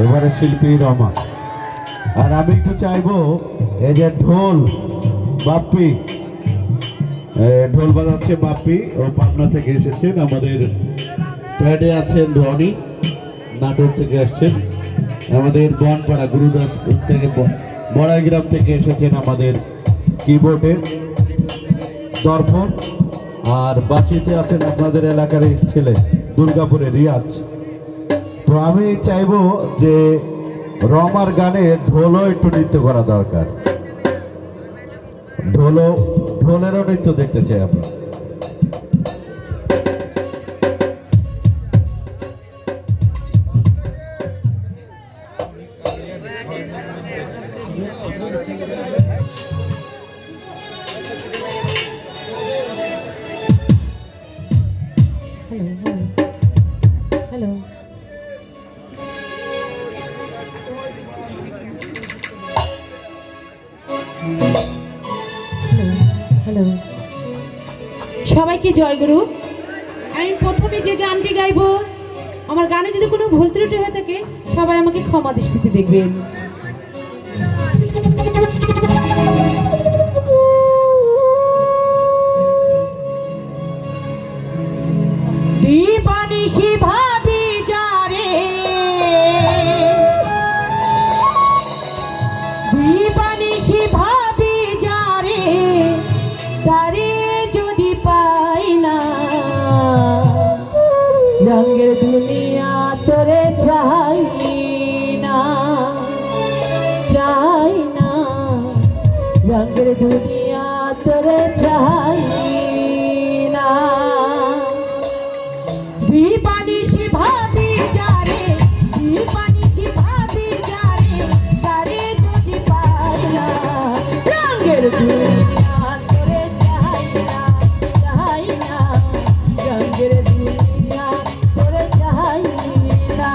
এবারে শিল্পী রমা। আর আমি একটু চাইবো এই যে ঢোল বাপ্পি, ঢোল বাজাচ্ছে বাপ্পি, ও পাবনা থেকে এসেছেন। আমাদের প্যাডে আছেন রনি, নাটোর থেকে আসছেন। আমাদের বনপাড়া গুরুদাস থেকে বড়াইগ্রাম থেকে এসেছেন আমাদের কিবোর্ডে দর্পণ। আর বাকিতে আছেন আপনাদের এলাকার ছেলে দুর্গাপুরের রিয়াজ। তো আমি চাইবো যে রমার গানে ঢোলও একটু নৃত্য করা দরকার, ঢোলেরও নৃত্য দেখতে চাই আমরা। হ্যালো, হ্যালো, সবাইকে জয়গুরু। আমি প্রথমে যে গানটি গাইবো, আমার গানে যদি কোনো ভুল ত্রুটি হয়ে থাকে সবাই আমাকে ক্ষমা দৃষ্টিতে দেখবেন। দীপানিশি ভাবি যারে, দীপানিশি ভাবি যারে, তারে যদি পাই না, রঙের দুনিয়া তোরে চাই না, চাই না, রঙের দুনিয়া তোরে চাই না। দীপানিশি ভাবি যারে, দীপানিশি ভাবি যারে, তারে যদি পাই না, রঙের দুনিয়া তোরে চাই না, চাই না, রঙের দুনিয়া তোরে চাই না।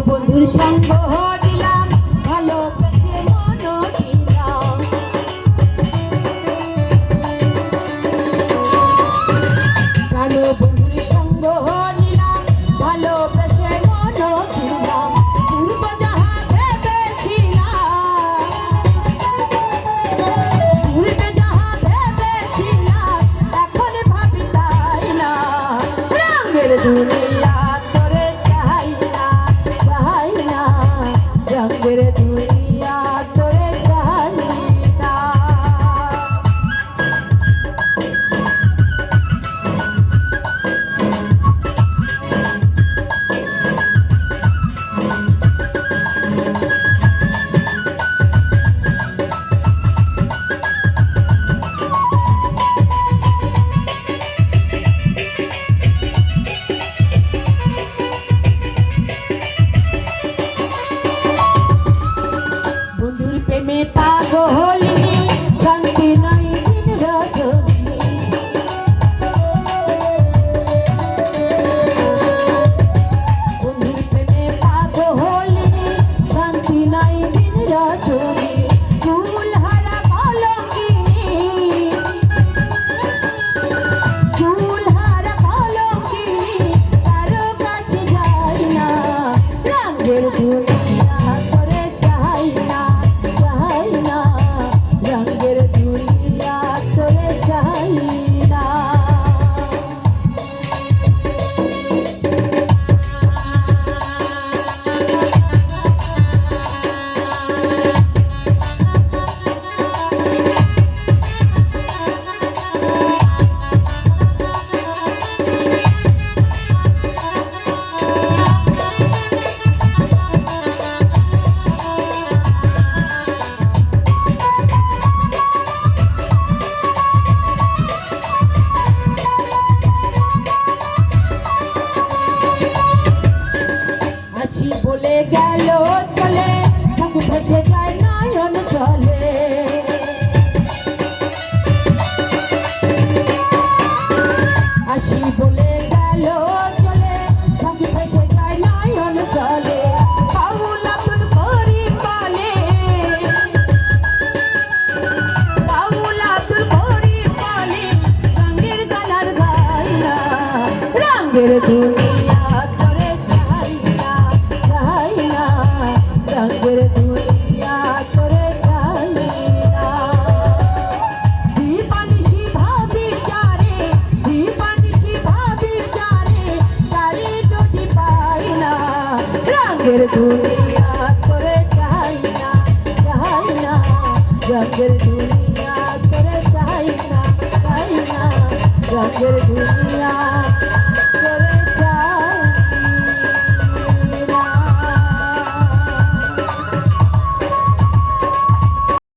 বন্ধুর সঙ্গ দিলাম, ভালোবেসে মন দিলাম, প্রাণ বন্ধুর সঙ্গ নিলাম, ভালোবেসে মন দিলাম, পূর্ব যাহা ভেবেছিলাম, পূর্বে যাহা ভেবেছিলাম, এখন ভাবি তাই না, রঙের দুনিয়া তোরে চাই না, চাই না, রঙের দুনিয়া তোরে চাই না। বন্ধুর প্রেমে পাগলিনী, শান্তি নাই দিন রজনী, বন্ধুর প্রেমে পাগলিনী, শান্তি নাই দিন রজনী, চুলহারা কলঙ্কিনী, চুলহারা কলঙ্কিনী, কারো কাছে যাই না, রঙের দুনিয়া তোরে চাই না, চাই না, রঙের দুনিয়া রঙের দুনিয়া করে চাই না রঙের দুনিয়া